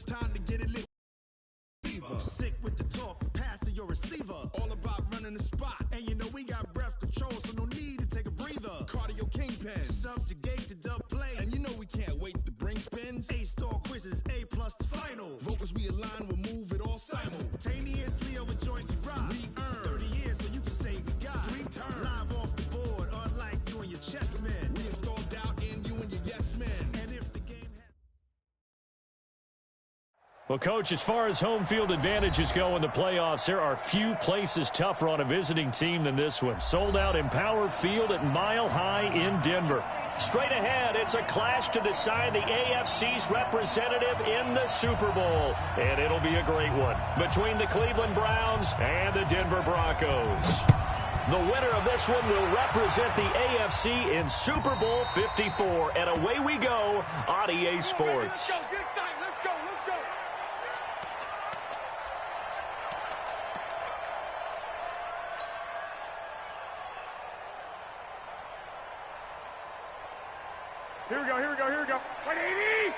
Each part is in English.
it's time to get it lit. Sick with the talk, passing your receiver. All about running the spot. And you know we got breath control, so no need to take a breather. Cardio kingpin, subjugate the dub play. And you know we can't wait to bring spins. A-star quizzes, A+ the final. Vocals we align, we'll move it all simultaneously over joints we rock. We earn 30 years, so you can say we got 3 turns. Live off the board, unlike you and your chess men. We install doubt in you and your yes men. And if the game Well, Coach, as far as home field advantages go in the playoffs, there are few places tougher on a visiting team than this one. Sold out Empower Field at Mile High in Denver. Straight ahead, it's a clash to decide the AFC's representative in the Super Bowl. And it'll be a great one between the Cleveland Browns and the Denver Broncos. The winner of this one will represent the AFC in Super Bowl 54. And away we go on EA Sports. Here we go. 180! Hey,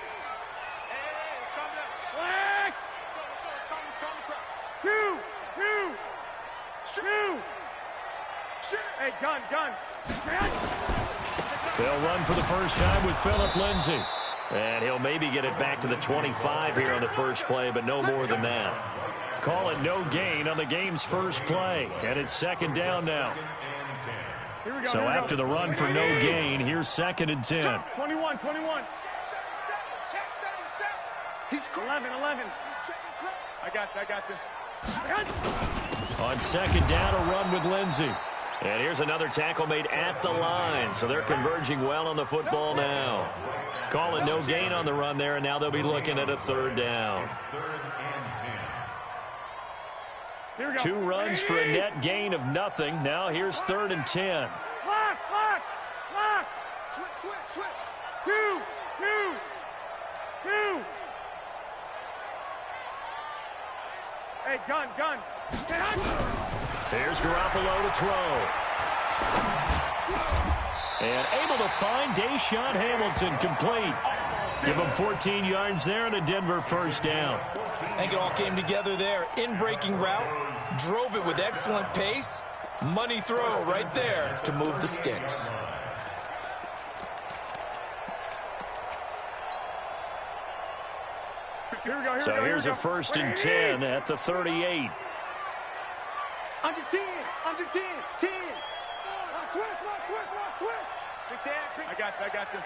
calm down. Flag! Two! Hey, gun! They'll run for the first time with Phillip Lindsay. And he'll maybe get it back to the 25 here on the first play, but no more than that. Call it no gain on the game's first play. And it's second down now. So after the run for no gain, here's 2nd and 10. 21. He's 11. I got this. On second down, a run with Lindsay. And here's another tackle made at the line. So they're converging well on the football now. Call it no gain on the run there, and now they'll be looking at a 3rd down. 2 runs for a net gain of nothing. Now here's 3rd and 10. Lock! Switch! Two! Hey, gun! Here's Garoppolo to throw. And able to find Deshaun Hamilton complete. Give him 14 yards there and a Denver first down. I think it all came together there. In-breaking route, drove it with excellent pace. Money throw right there to move the sticks. So here's a 1st and 10 at the 38. Under 10. 10. Switch. I got this.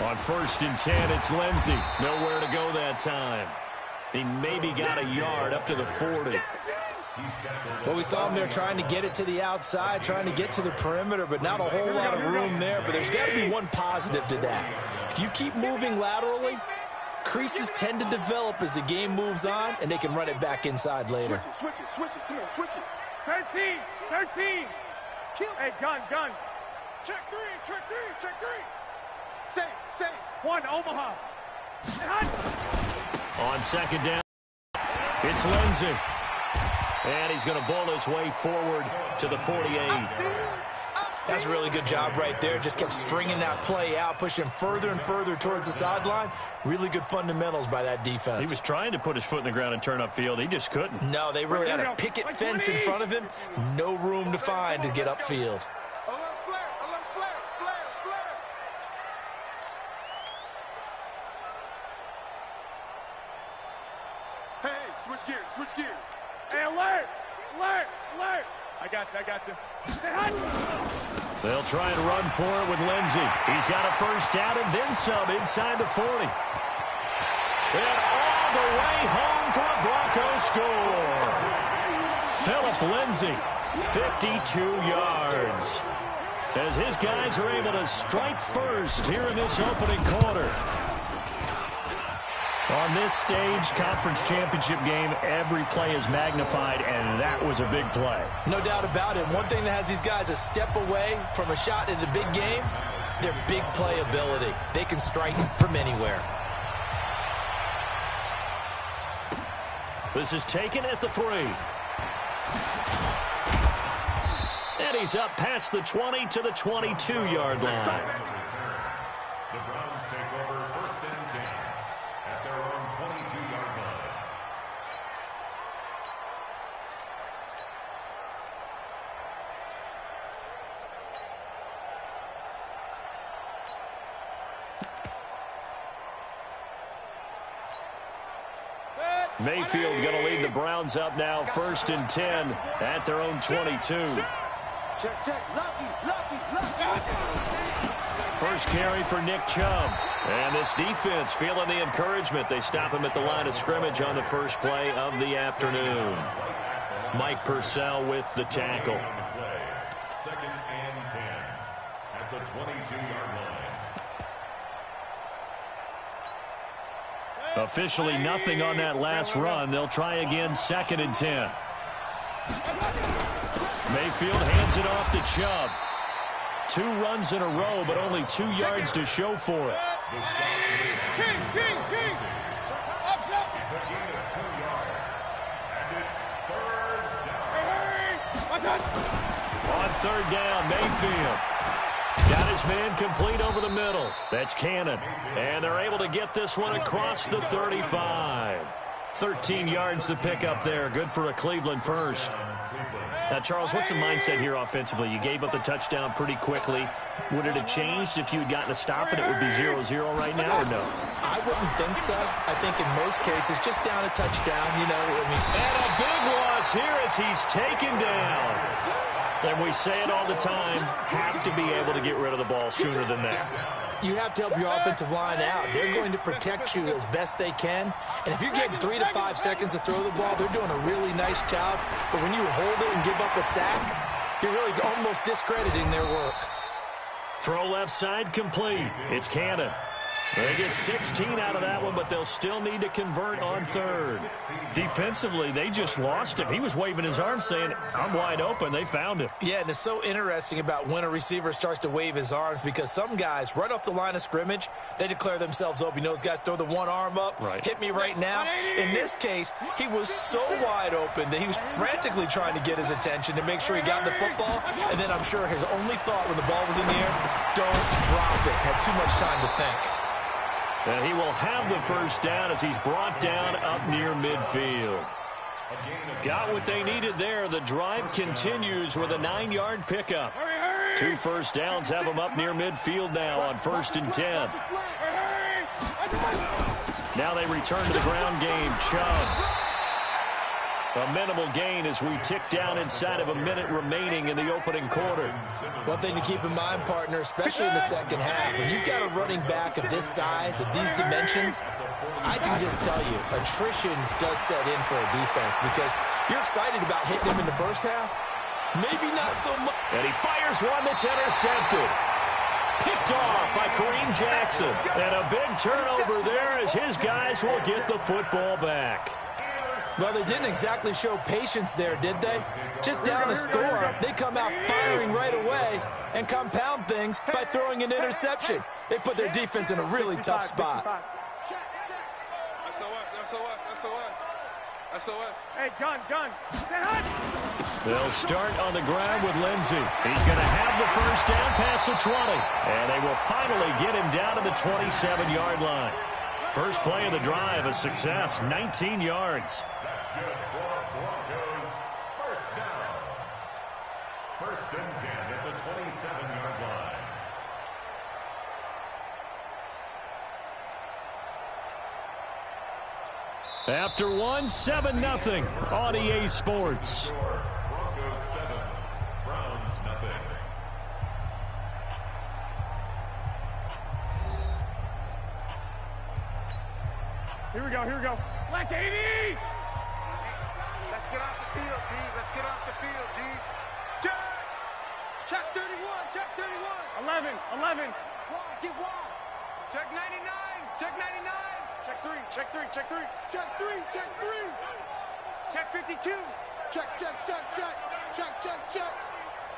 On 1st and 10, it's Lindsay. Nowhere to go that time. He maybe got a yard up to the 40. Well, we saw him there trying to get it to the outside, trying to get to the perimeter, but not a whole lot of room there. But there's got to be one positive to that. If you keep moving laterally, creases tend to develop as the game moves on, and they can run it back inside later. Switch it. Come on, switch it. 13. Hey, gun. Check three. Say. 1, Omaha. On second down, it's Lindsay. And he's going to bowl his way forward to the 48. That's a really good job right there. Just kept stringing that play out, pushing further and further towards the sideline. Really good fundamentals by that defense. He was trying to put his foot in the ground and turn upfield. He just couldn't. No, they really had a picket fence in front of him. No room to find to get upfield. Hey, switch gears. Hey, alert! I got this. They'll try and run for it with Lindsay. He's got a first down and then some inside the 40. And all the way home for a Broncos score. Phillip Lindsay, 52 yards. As his guys are able to strike first here in this opening quarter. On this stage, conference championship game, every play is magnified, and that was a big play. No doubt about it. One thing that has these guys a step away from a shot at the big game, their big play ability. They can strike from anywhere. This is taken at the 3. And he's up past the 20 to the 22-yard line. The Browns take over 1st Mayfield going to lead the Browns up now, 1st and 10 at their own 22. Check. Lucky. First carry for Nick Chubb. And this defense feeling the encouragement. They stop him at the line of scrimmage on the first play of the afternoon. Mike Purcell with the tackle. 2nd and 10 at the 22-yard line. Officially nothing on that last run. They'll try again, 2nd and 10. Mayfield hands it off to Chubb. 2 runs in a row, but only 2 yards to show for it. King. Up. It's a gain of 2 yards. And it's 3rd down. On 3rd down, Mayfield got his man complete over the middle. That's Cannon. And they're able to get this one across the 35. 13 yards to pick up there. Good for a Cleveland first. Now, Charles, what's the mindset here offensively? You gave up the touchdown pretty quickly. Would it have changed if you had gotten a stop and it would be 0-0 right now, or no? I wouldn't think so. I think in most cases, just down a touchdown, you know. And a big loss here as he's taken down. And we say it all the time, have to be able to get rid of the ball sooner than that. You have to help your offensive line out. They're going to protect you as best they can. And if you're getting 3 to 5 seconds to throw the ball, they're doing a really nice job. But when you hold it and give up a sack, you're really almost discrediting their work. Throw left side complete. It's Cannon. They get 16 out of that one, but they'll still need to convert on 3rd. Defensively, they just lost him. He was waving his arms saying, I'm wide open. They found him. Yeah, and it's so interesting about when a receiver starts to wave his arms because some guys, right off the line of scrimmage, they declare themselves open. You know, those guys throw the one arm up, hit me right now. In this case, he was so wide open that he was frantically trying to get his attention to make sure he got the football. And then I'm sure his only thought when the ball was in the air, don't drop it. Had too much time to think. And he will have the 1st down as he's brought down up near midfield. Got what they needed there. The drive continues with a 9-yard pickup. 2 first downs have them up near midfield now on 1st and 10. Now they return to the ground game. Chubb. A minimal gain as we tick down inside of a minute remaining in the opening quarter. One thing to keep in mind, partner, especially in the second half, when you've got a running back of this size, of these dimensions, I can just tell you, attrition does set in for a defense because you're excited about hitting him in the first half. Maybe not so much. And he fires one that's intercepted. Picked off by Kareem Jackson. And a big turnover there as his guys will get the football back. Well, they didn't exactly show patience there, did they? Just down a score, they come out firing right away and compound things by throwing an interception. They put their defense in a really tough spot. SOS. Hey, gun. They'll start on the ground with Lindsey. He's going to have the 1st down past the 20. And they will finally get him down to the 27-yard line. First play of the drive, a success, 19 yards. That's good for Broncos. 1st down. 1st and 10 at the 27-yard line. After one, 7-0 on EA Sports. Broncos 7, Browns nothing. Here we go. Black 80! Let's get off the field, D. Check 31. 11. Get wide. Check 99. Check 3. Check 52. Check.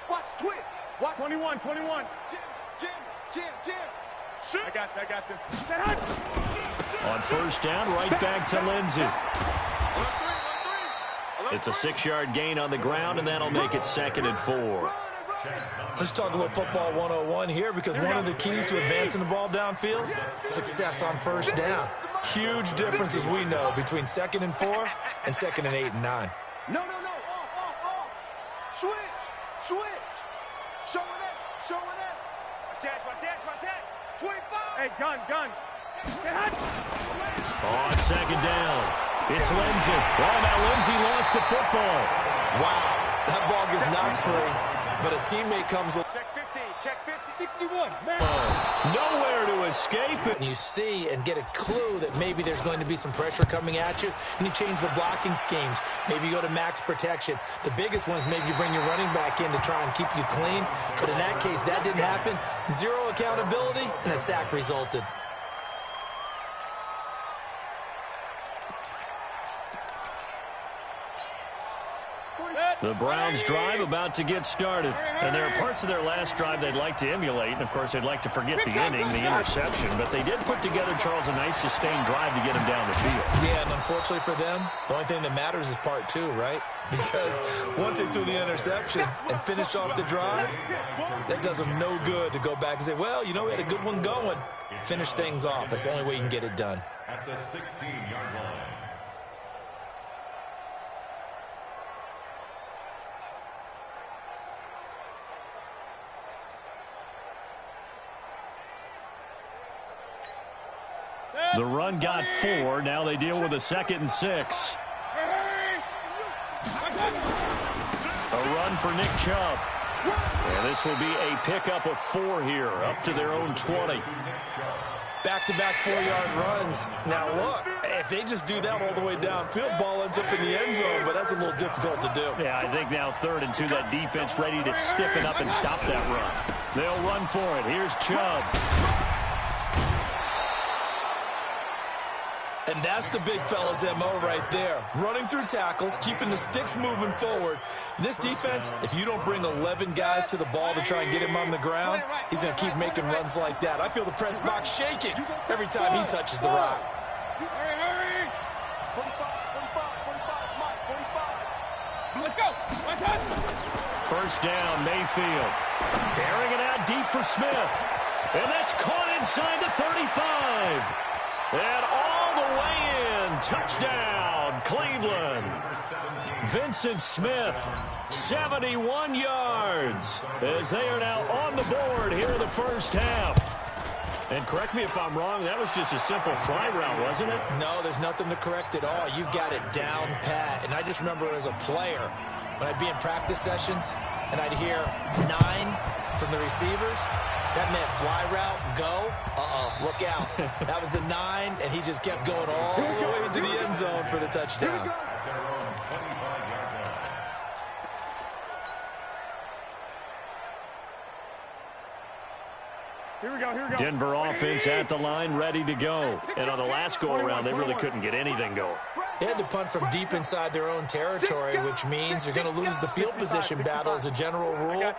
Watch twist. Watch 21. Jim. I got this. On 1st down, right back to Lindsey. It's a 6-yard gain on the ground, and that'll make it 2nd and 4. Let's talk a little football 101 here because one of the keys to advancing the ball downfield, success on 1st down. Huge difference, as we know, between 2nd and 4 and 2nd and 8 and 9. No. Off. Switch. Showing it. Watch that. 25. Hey, gun. On 2nd down, It's Lindsey. Oh, now Lindsey lost the football. Wow, that ball gets knocked free, but a teammate comes along. Check 50, check 50, 61. Nowhere to escape it. And you see and get a clue that maybe there's going to be some pressure coming at you, and you change the blocking schemes. Maybe you go to max protection. The biggest one is maybe you bring your running back in to try and keep you clean. But in that case, that didn't happen. Zero accountability, and a sack resulted. The Browns' drive about to get started. And there are parts of their last drive they'd like to emulate. And, of course, they'd like to forget the inning, the interception. But they did put together, Charles, a nice sustained drive to get him down the field. Yeah, and unfortunately for them, the only thing that matters is part two, right? Because once they threw the interception and finished off the drive, that does them no good to go back and say, well, you know, we had a good one going. Finish things off. That's the only way you can get it done. At the 16-yard line. The run got 4. Now they deal with a 2nd and 6. A run for Nick Chubb. And this will be a pickup of 4 here, up to their own 20. Back-to-back 4-yard runs. Now, look, if they just do that all the way downfield, ball ends up in the end zone, but that's a little difficult to do. Yeah, I think now 3rd and 2, that defense ready to stiffen up and stop that run. They'll run for it. Here's Chubb. And that's the big fella's MO right there. Running through tackles, keeping the sticks moving forward. This defense, if you don't bring 11 guys to the ball to try and get him on the ground, he's going to keep making runs like that. I feel the press box shaking every time he touches the rock. Hurry! 45, let's go! First down, Mayfield. Airing it out deep for Smith. And that's caught inside the 35. And all the way in. Touchdown, Cleveland. Vincent Smith, 71 yards, as they are now on the board here in the first half. And correct me if I'm wrong, that was just a simple fly route, wasn't it? No, there's nothing to correct at all. You've got it down pat. And I just remember as a player, when I'd be in practice sessions, and I'd hear 9 from the receivers, that meant fly route, go, look out. That was the 9, and he just kept going all the way into the end zone for the touchdown. Here we go, here we go. Denver offense at the line, ready to go. And on the last go-around, they really couldn't get anything going. They had to punt from deep inside their own territory, which means you're going to lose the field position battle as a general rule.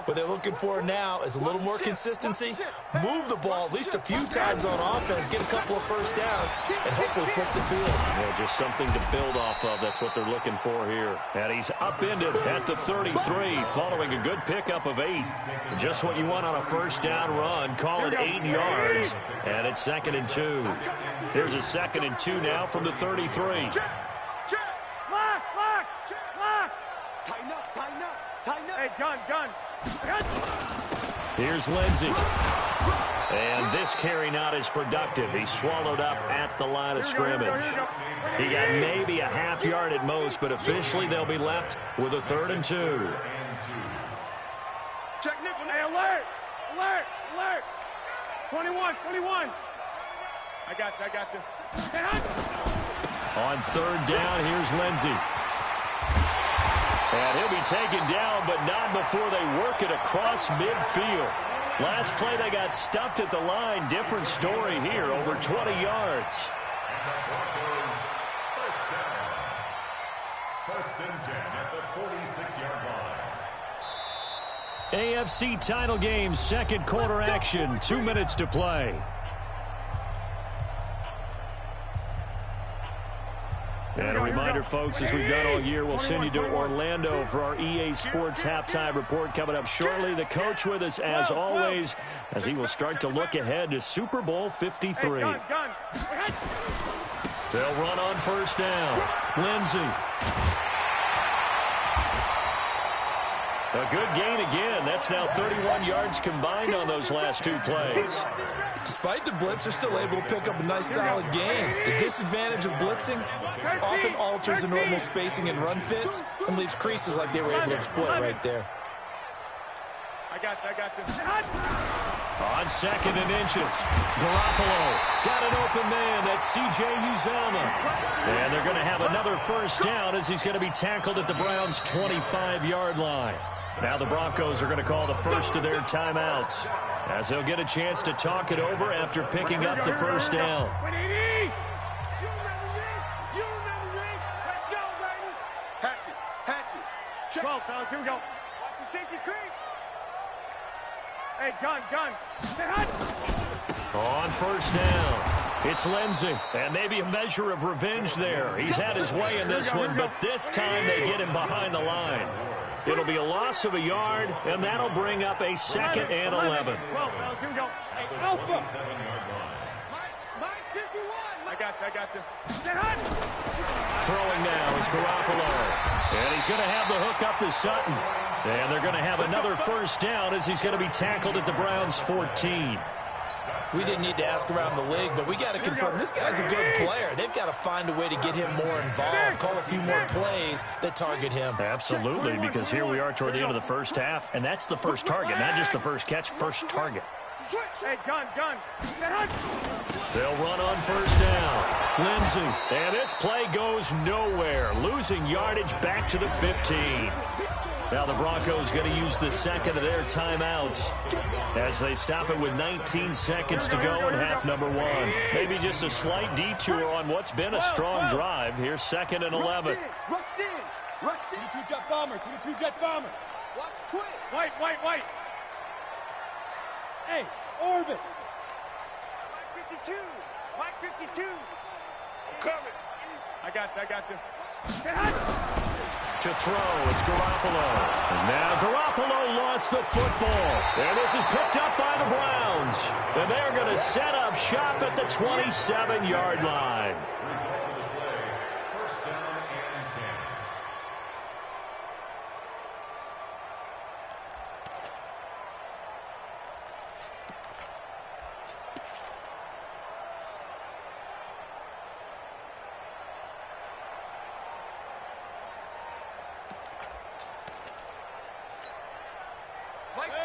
What they're looking for now is a little more consistency, move the ball at least a few times on offense, get a couple of first downs, and hopefully flip the field. Yeah, just something to build off of. That's what they're looking for here. And he's upended at the 33, following a good pickup of 8. Just what you want on a first down run. Call it 8 yards, and it's 2nd and 2. Here's a 2nd and 2 now from the 33. Lock! Tighten up! Hey, gun! Here's Lindsey. And this carry not as productive. He's swallowed up at the line of scrimmage. He got maybe a half yard at most, but officially they'll be left with a 3rd and 2. Check nickel. Hey, alert! 21. I got you. On 3rd down, here's Lindsey. And he'll be taken down, but not before they work it across midfield. Last play, they got stuffed at the line. Different story here, over 20 yards. First and 10 at the 46-yard line. AFC title game, 2nd quarter action, 2 minutes to play. And a reminder, folks, as we've done all year, we'll send you to Orlando for our EA Sports halftime report coming up shortly. The coach with us, as always, as he will start to look ahead to Super Bowl 53. Gun. They'll run on first down. Lindsey. A good gain again. That's now 31 yards combined on those last two plays. Despite the blitz, they're still able to pick up a nice solid gain. The disadvantage of blitzing often alters the normal spacing and run fits and leaves creases like they were able to exploit right there. I got this. On 2nd and inches, Garoppolo got an open man. That's C.J. Uzomah. And they're going to have another first down as he's going to be tackled at the Browns' 25-yard line. Now the Broncos are going to call the first of their timeouts as they'll get a chance to talk it over after picking up the first down. Hatch it. 12, fellas, here we go. Watch the safety creep. Hey, gun. On first down, it's Lindsey. And maybe a measure of revenge there. He's had his way in this one, but this time they get him behind the line. It'll be a loss of a yard, and that'll bring up a 2nd and 11. 12, fellas, here we go. Hey, Alpha. Mike 51. I got this. Throwing now is Garoppolo. And he's going to have the hook up to Sutton. And they're going to have another first down as he's going to be tackled at the Browns' 14. We didn't need to ask around the league, but we got to confirm this guy's a good player. They've got to find a way to get him more involved, call a few more plays that target him. Absolutely, because here we are toward the end of the first half, and that's the first target, not just the first catch, first target. Hey, gun. They'll run on first down. Lindsey, and this play goes nowhere, losing yardage back to the 15. Now the Broncos going to use the second of their timeouts as they stop it with 19 seconds to go in half number 1. Maybe just a slight detour on what's been a strong drive. Here's 2nd and 11. Rush in. 22 jet bomber. Watch twist. White. Hey, orbit. Mike 52. I'm coming. I got this. To throw, it's Garoppolo. And now Garoppolo lost the football. And this is picked up by the Browns. And they're going to set up shop at the 27-yard line. First down and 10.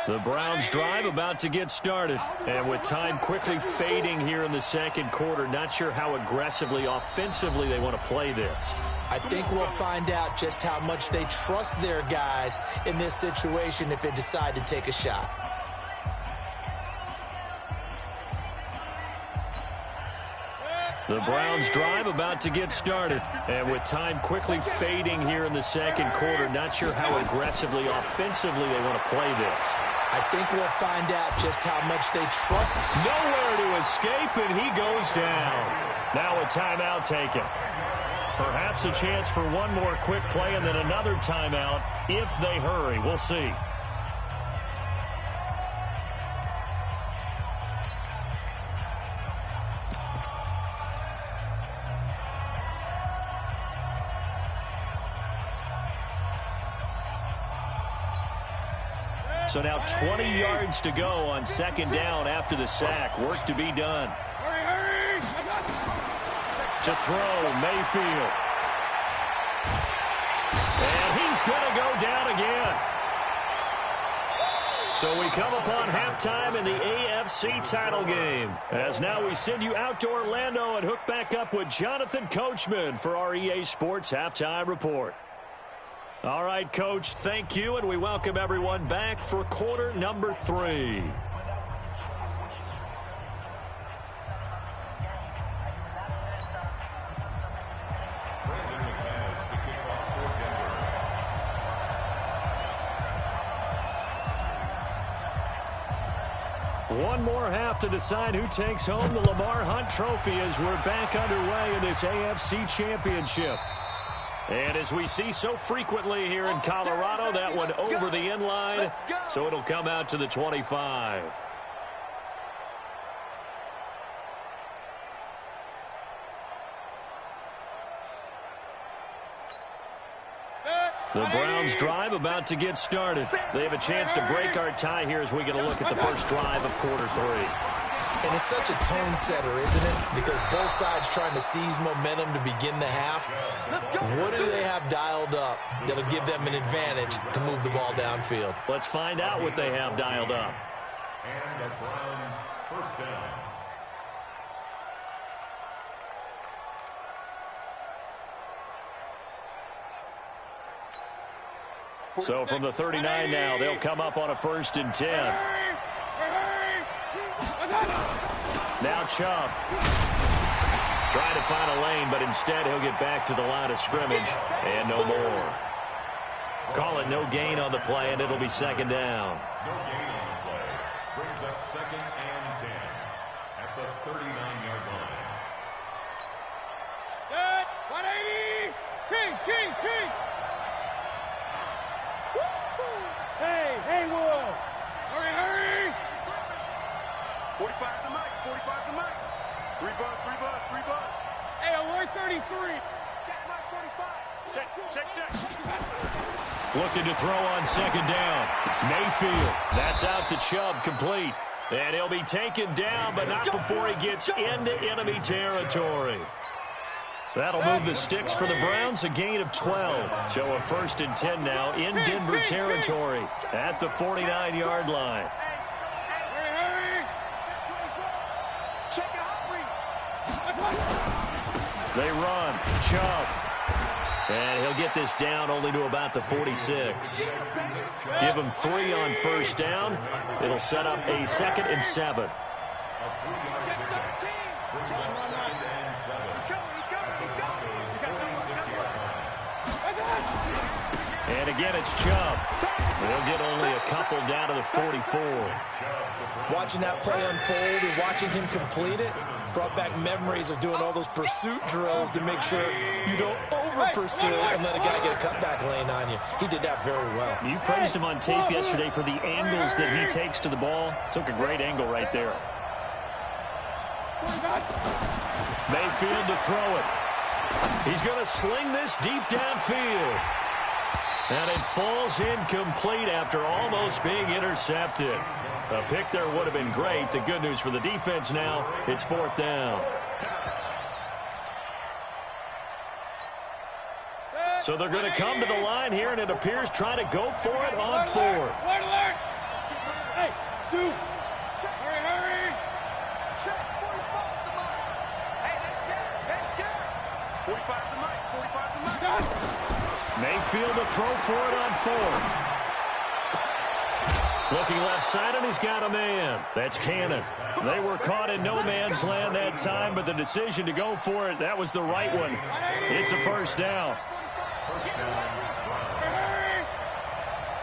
The Browns drive about to get started. And with time quickly fading here in the second quarter, not sure how aggressively, offensively they want to play this. I think we'll find out just how much they trust their guys in this situation if they decide to take a shot. The Browns drive about to get started. And with time quickly fading here in the second quarter, not sure how aggressively, offensively they want to play this. I think we'll find out just how much they trust. Nowhere to escape, and he goes down. Now a timeout taken. Perhaps a chance for one more quick play and then another timeout if they hurry. We'll see. So now 20 yards to go on second down after the sack. Work to be done. Hurry! To throw, Mayfield. And he's going to go down again. So we come upon halftime in the AFC title game. As now we send you out to Orlando and hook back up with Jonathan Coachman for our EA Sports Halftime Report. All right, Coach, thank you, and we welcome everyone back for quarter number 3. One more half to decide who takes home the Lamar Hunt Trophy as we're back underway in this AFC Championship. And as we see so frequently here in Colorado, that one over the end line, so it'll come out to the 25. The Browns drive about to get started. They have a chance to break our tie here as we get a look at the first drive of quarter 3. And it's such a tone setter, isn't it? Because both sides trying to seize momentum to begin the half. What do they have dialed up that'll give them an advantage to move the ball downfield? Let's find out what they have dialed up. And the Browns first down. So from the 39 now, they'll come up on a 1st and 10. Now Chubb. Trying to find a lane, but instead he'll get back to the line of scrimmage. And no more. Call it no gain on the play, and it'll be 2nd down. No gain on the play. Brings up 2nd and 10 at the 39-yard line. 180! King! Hey, Will! Hurry! 45 to Mike. 3 bus. Hey, 133. Check Mike 45. Check. Looking to throw on 2nd down. Mayfield. That's out to Chubb, complete. And he'll be taken down, but not before he gets into enemy territory. That'll move the sticks for the Browns, a gain of 12. So a 1st and 10 now in Denver territory at the 49-yard line. They run. Chubb. And he'll get this down only to about the 46. Give him 3 on 1st down. It'll set up a 2nd and 7. And again, it's Chubb. They'll get only a couple down to the 44. Watching that play unfold and watching him complete it brought back memories of doing all those pursuit drills to make sure you don't over-pursue and let a guy get a cutback lane on you. He did that very well. You praised him on tape yesterday for the angles that he takes to the ball. Took a great angle right there. Mayfield to throw it. He's going to sling this deep downfield. And it falls incomplete after almost being intercepted. A pick there would have been great. The good news for the defense now, it's 4th down. So they're going to come to the line here, and it appears trying to go for it on 4th. Hey, 2. Hurry. Check 45 to Mike. Hey, that's good. 45 to Mike. Mayfield to throw for it on 4th. Looking left side, and he's got a man. That's Cannon. They were caught in no man's land that time, but the decision to go for it, that was the right one. It's a 1st down.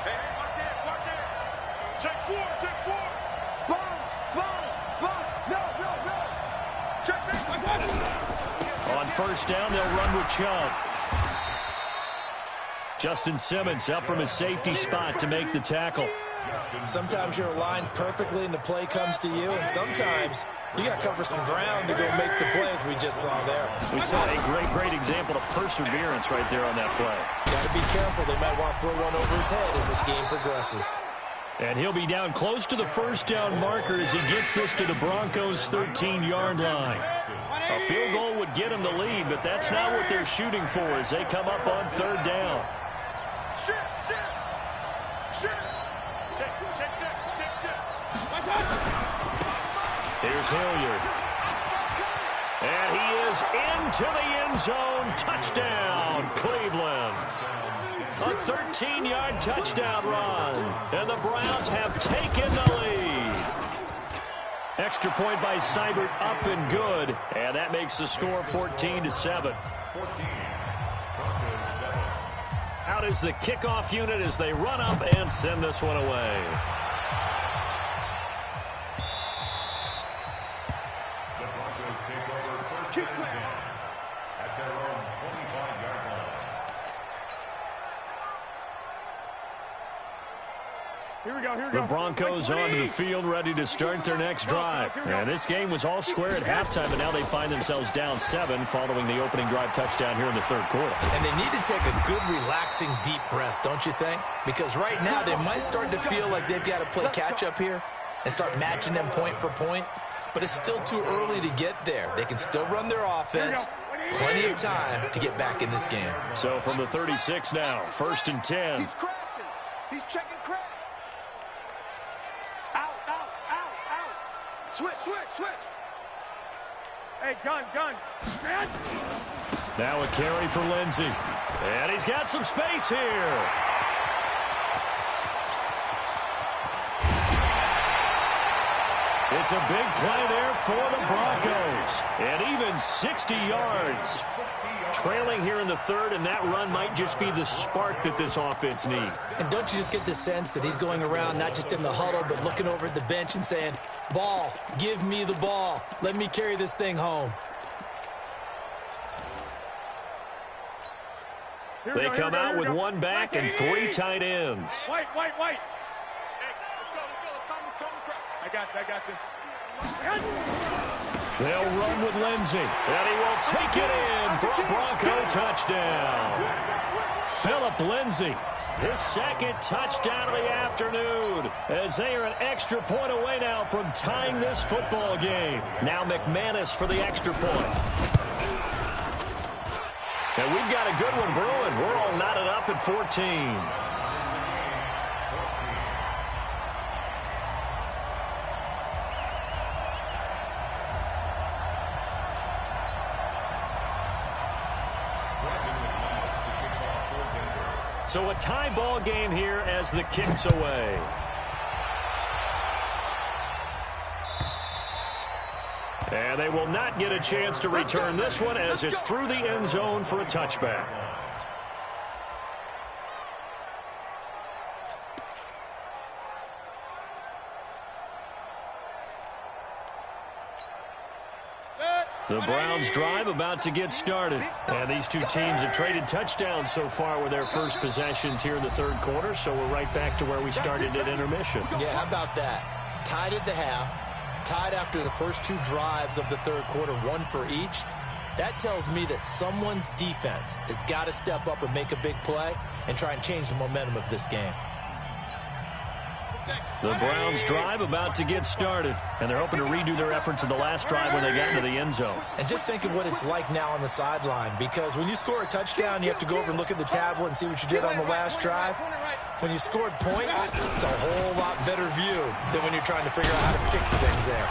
Hey, watch it. Check 4. Spawn. No. Check 6. On 1st down, they'll run with Chubb. Justin Simmons up from his safety spot to make the tackle. Sometimes you're aligned perfectly and the play comes to you, and sometimes you got to cover some ground to go make the play, as we just saw there. We saw a great example of perseverance right there on that play. Got to be careful. They might want to throw one over his head as this game progresses. And he'll be down close to the 1st down marker as he gets this to the Broncos' 13-yard line. A field goal would get him the lead, but that's not what they're shooting for as they come up on 3rd down. Here's Hilliard. And he is into the end zone. Touchdown, Cleveland. A 13-yard touchdown run. And the Browns have taken the lead. Extra point by Seibert, up and good. And that makes the score 14-7. Out is the kickoff unit as they run up and send this one away. The Broncos take over 1st and 10 at their own 25-yard line. The Broncos onto the field, ready to start their next drive. And this game was all square at halftime, and now they find themselves down 7 following the opening drive touchdown here in the third quarter. And they need to take a good, relaxing, deep breath, don't you think? Because right now they might start to feel like they've got to play catch-up here and start matching them point for point. But it's still too early to get there. They can still run their offense. Plenty of time to get back in this game. So from the 36 now, 1st and 10. He's crashing. He's checking crash. Out. Switch. Hey, gun. Man. Now a carry for Lindsey. And he's got some space here. It's a big play there for the Broncos. And even 60 yards. Trailing here in the third, and that run might just be the spark that this offense needs. And don't you just get the sense that he's going around not just in the huddle, but looking over at the bench and saying, ball, give me the ball. Let me carry this thing home. They come out with one back and 3 tight ends. White. Hey, let's go. I got this. They'll run with Lindsey, and he will take it in for a Bronco touchdown. Phillip Lindsey, his second touchdown of the afternoon, as they are an extra point away now from tying this football game. Now McManus for the extra point. And we've got a good one brewing. We're all knotted up at 14. So a tie ball game here as the kick's away. And they will not get a chance to return this one as it's through the end zone for a touchback. The Browns drive about to get started. And these two teams have traded touchdowns so far with their first possessions here in the third quarter, so we're right back to where we started at intermission. Yeah, how about that? Tied at the half, tied after the first 2 drives of the third quarter, 1 for each. That tells me that someone's defense has got to step up and make a big play and try and change the momentum of this game. The Browns drive about to get started, and they're hoping to redo their efforts in the last drive when they got into the end zone. And just think of what it's like now on the sideline, because when you score a touchdown, you have to go over and look at the tablet and see what you did on the last drive. When you scored points, it's a whole lot better view than when you're trying to figure out how to fix things there.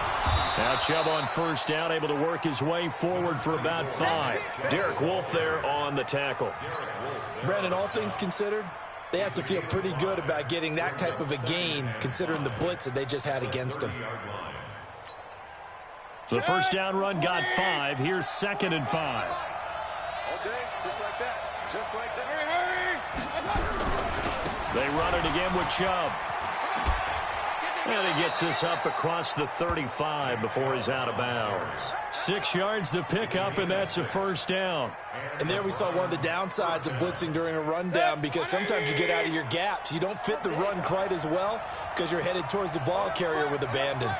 Now Chubb on first down, able to work his way forward for about 5. Derek Wolfe there on the tackle. Brandon, all things considered, they have to feel pretty good about getting that type of a gain, considering the blitz that they just had against them. The first down run got 5. Here's 2nd and 5. All day, just like that. Just like that. They run it again with Chubb. And he gets this up across the 35 before he's out of bounds. 6 yards the pickup, and that's a first down. And there we saw one of the downsides of blitzing during a rundown, because sometimes you get out of your gaps. You don't fit the run quite as well because you're headed towards the ball carrier with abandon.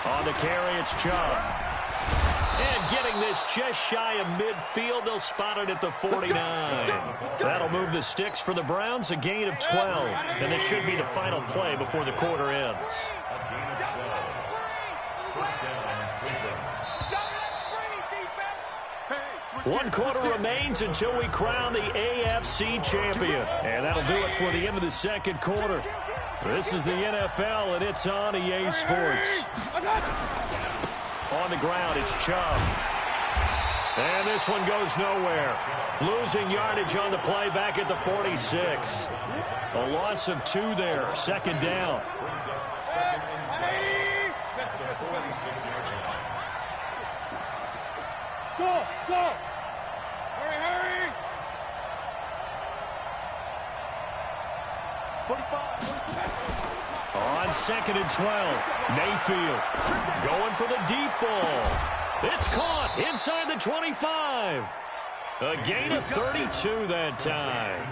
On the carry, it's Chubb. And getting this just shy of midfield, they'll spot it at the 49. That'll move the sticks for the Browns, a gain of 12. And this should be the final play before the quarter ends. One quarter remains until we crown the AFC champion. And that'll do it for the end of the second quarter. This is the NFL, and it's on EA Sports. On the ground, it's Chubb. And this one goes nowhere. Losing yardage on the play back at the 46. A loss of 2 there. 2nd down. Go! Hurry! 45. On 2nd and 12, Mayfield going for the deep ball. It's caught inside the 25. A gain of 32 that time.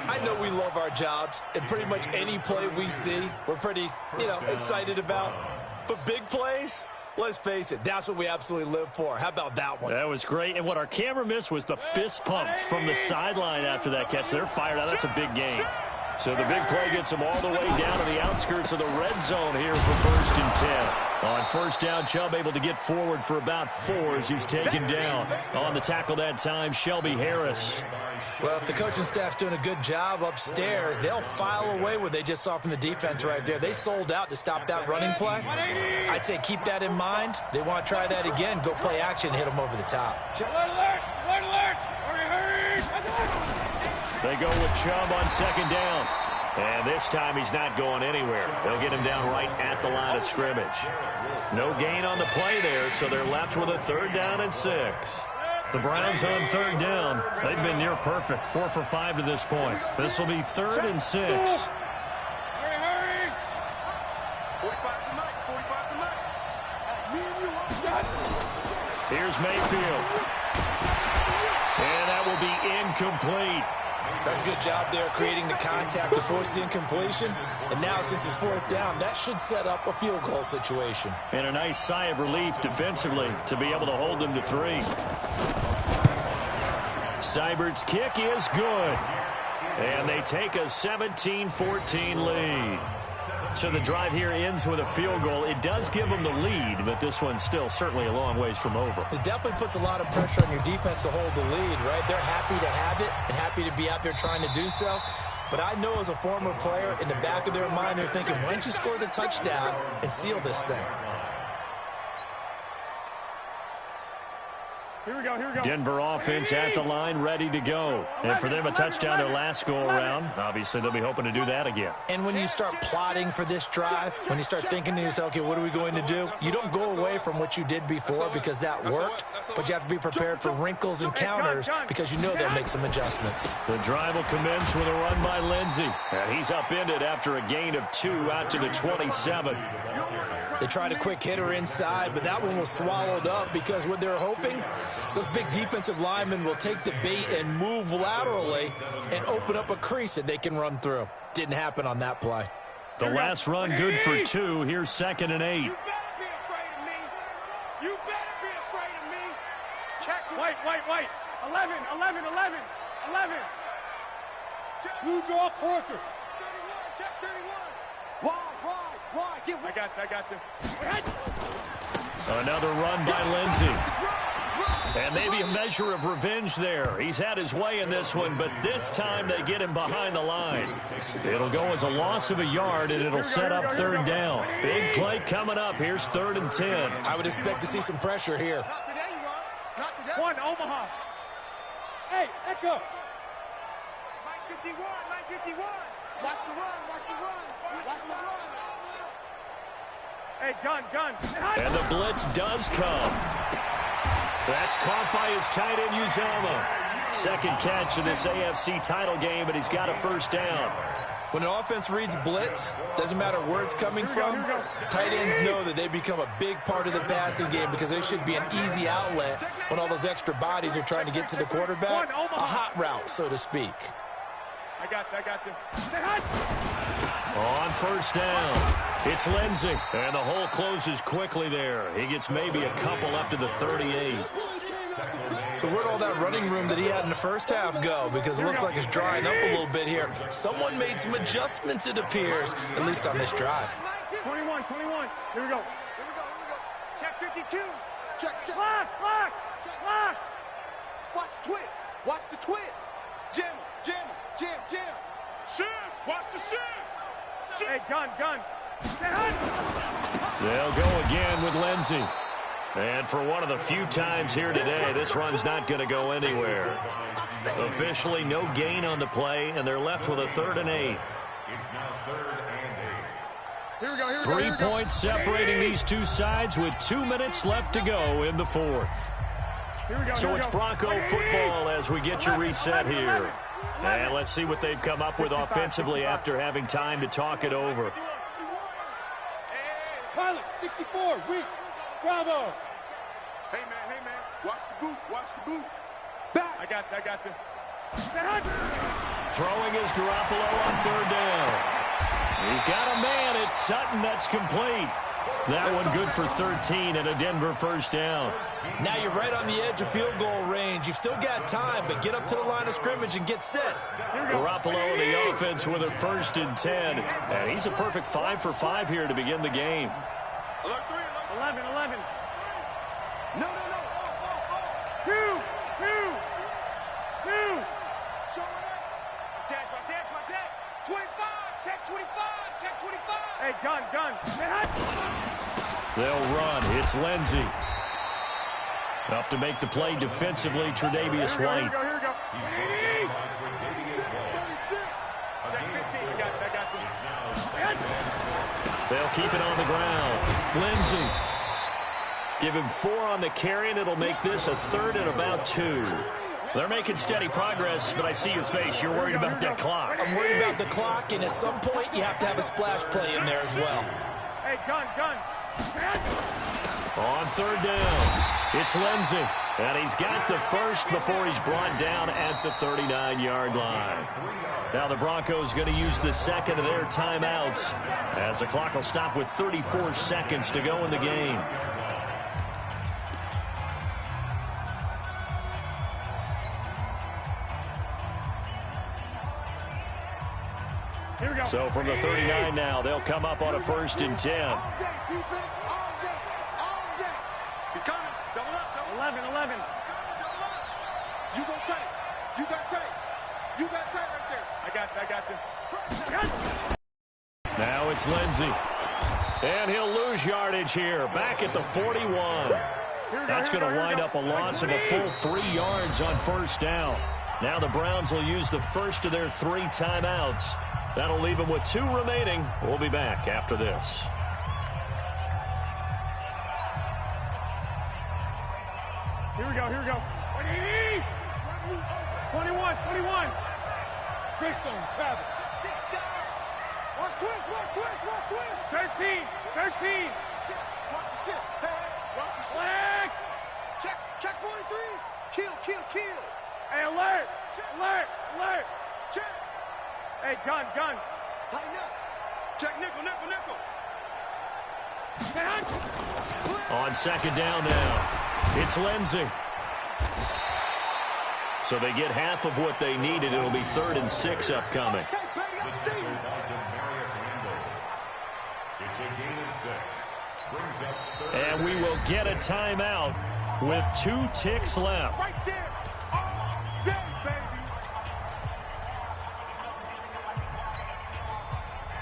I know we love our jobs, and pretty much any play we see, we're pretty, excited about. But big plays, let's face it, that's what we absolutely live for. How about that one? That was great. And what our camera missed was the fist pumps from the sideline after that catch. They're fired out. That's a big gain. So the big play gets them all the way down to the outskirts of the red zone here for 1st and 10. On first down, Chubb able to get forward for about 4 as he's taken down. On the tackle that time, Shelby Harris. Well, if the coaching staff's doing a good job upstairs, they'll file away what they just saw from the defense right there. They sold out to stop that running play. I'd say keep that in mind. They want to try that again. Go play action and hit them over the top. They go with Chubb on 2nd down. And this time he's not going anywhere. They'll get him down right at the line of scrimmage. No gain on the play there, so they're left with a 3rd down and 6. The Browns on 3rd down. They've been near perfect. 4 for 5 to this point. This will be 3rd and 6. Hurry! 45 to Mike. 45 to Mike. Me and you. Here's Mayfield. And that will be incomplete. That's a good job there creating the contact to force the incompletion. And now, since it's 4th down, that should set up a field goal situation. And a nice sigh of relief defensively to be able to hold them to 3. Seibert's kick is good. And they take a 17-14 lead. So the drive here ends with a field goal. It does give them the lead, but this one's still certainly a long ways from over. It definitely puts a lot of pressure on your defense to hold the lead, right? They're happy to have it and happy to be out there trying to do so. But I know as a former player, in the back of their mind, they're thinking, why don't you score the touchdown and seal this thing? Here we go. Denver offense at the line, ready to go. And for them, a touchdown their last go-around. Obviously, they'll be hoping to do that again. And when you start plotting for this drive, when you start thinking to yourself, okay, what are we going to do? You don't go away from what you did before because that worked, but you have to be prepared for wrinkles and counters because you know they'll make some adjustments. The drive will commence with a run by Lindsey. And he's upended after a gain of 2 out to the 27. They tried a quick hitter inside, but that one was swallowed up because what they're hoping, those big defensive linemen will take the bait and move laterally and open up a crease that they can run through. Didn't happen on that play. The last run good for 2. Here's 2nd and 8. You better be afraid of me. You better be afraid of me. Check. Wait. 11. Blue draw quarter. 31. Check 31. Why? I got you. Another run by Lindsey. And maybe a measure of revenge there. He's had his way in this one, but this time they get him behind the line. It'll go as a loss of a yard, and it'll set up 3rd down. Big play coming up. Here's 3rd and 10. I would expect to see some pressure here. Not today, you are. Not today. 1, Omaha. Hey, Echo. 951. Watch the run. Hey, gun. And the blitz does come. That's caught by his tight end, Uzomah. 2nd catch of this AFC title game, but he's got a 1st down. When an offense reads blitz, doesn't matter where it's coming from, tight ends know that they become a big part of the passing game because they should be an easy outlet when all those extra bodies are trying to get to the quarterback. A hot route, so to speak. I got you. On 1st down, it's Lindsey. And the hole closes quickly there. He gets maybe a couple up to the 38. So where'd all that running room that he had in the first half go? Because it looks like it's drying up a little bit here. Someone made some adjustments, it appears, at least on this drive. 21. Here we go. Check 52. Check. Lock. Watch the twist. Jim. Shim. Watch the shim. Hey, gun. They'll go again with Lindsey. And for one of the few times here today, this run's not going to go anywhere. Officially, no gain on the play, and they're left with a 3rd and 8. It's now 3rd and 8. Here we go. 3 points separating these two sides with 2 minutes left to go in the 4th. So it's Bronco football as we get your reset here. And let's see what they've come up with offensively after having time to talk it over. Pilot, 64, weak. Bravo. Hey, man. Watch the boot. Back. I got you. Throwing is Garoppolo on third down. He's got a man. It's Sutton that's complete. That one good for 13 and a Denver first down. Now you're right on the edge of field goal range. You've still got time, but get up to the line of scrimmage and get set. Garoppolo in the offense with a 1st and 10. And he's a perfect 5 for 5 here to begin the game. 11. No. 2. Check. 25. Check 25. Hey, gun. They'll run. It's Lindsey. Up to make the play defensively, Tre'Davious White. Here we go. Check 15. I got this. They'll keep it on the ground. Lindsey. Give him 4 on the carry, and it'll make this a 3rd and about 2. They're making steady progress, but I see your face. You're worried about that clock. I'm worried about the clock, and at some point, you have to have a splash play in there as well. Hey, gun. On third down, it's Lindsey. And he's got the first before he's brought down at the 39-yard line. Now the Broncos going to use the second of their timeouts as the clock will stop with 34 seconds to go in the game. Here we go. So from the 39 now, they'll come up on a 1st and 10. All day. He's coming. Double up. 11. You got tape right there. I got this. Now it's Lindsey. And he'll lose yardage here. Back at the 41. That's going to wind up a loss of a full 3 yards on first down. Now the Browns will use the first of their 3 timeouts. That'll leave them with 2 remaining. We'll be back after this. Here we go. 21. Christian, Travis. Watch twist. 13. Watch the shit. Watch the shit. Check 43. Kill. Hey, alert. Check. Hey, gun. Tighten up. Check nickel. On second down now, it's Lindsey. So they get half of what they needed. It'll be 3rd and 6 upcoming. It's a gain of 6. Brings up 3rd. And we will get a timeout with 2 ticks left. Right there. All day, baby.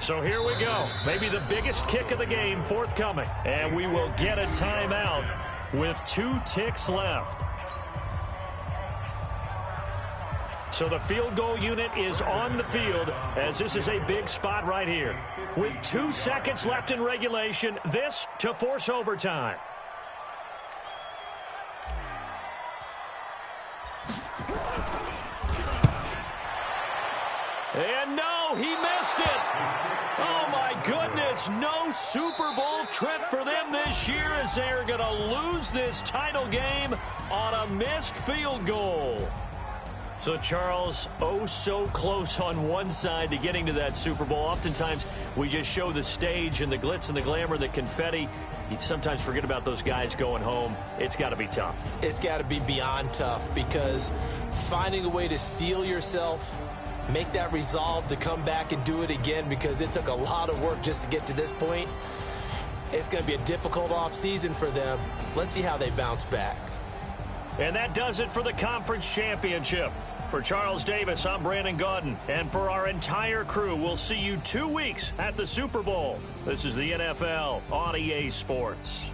So here we go. Maybe the biggest kick of the game forthcoming. And we will get a timeout with 2 ticks left. So the field goal unit is on the field as this is a big spot right here. With 2 seconds left in regulation, this to force overtime. And no, he missed it. Oh, my goodness. No Super Bowl trip for them this year as they're going to lose this title game on a missed field goal. So, Charles, oh so close on one side to getting to that Super Bowl. Oftentimes, we just show the stage and the glitz and the glamour, the confetti. You sometimes forget about those guys going home. It's got to be tough. It's got to be beyond tough because finding a way to steel yourself, make that resolve to come back and do it again because it took a lot of work just to get to this point. It's going to be a difficult offseason for them. Let's see how they bounce back. And that does it for the conference championship. For Charles Davis, I'm Brandon Gaudin. And for our entire crew, we'll see you 2 weeks at the Super Bowl. This is the NFL on EA Sports.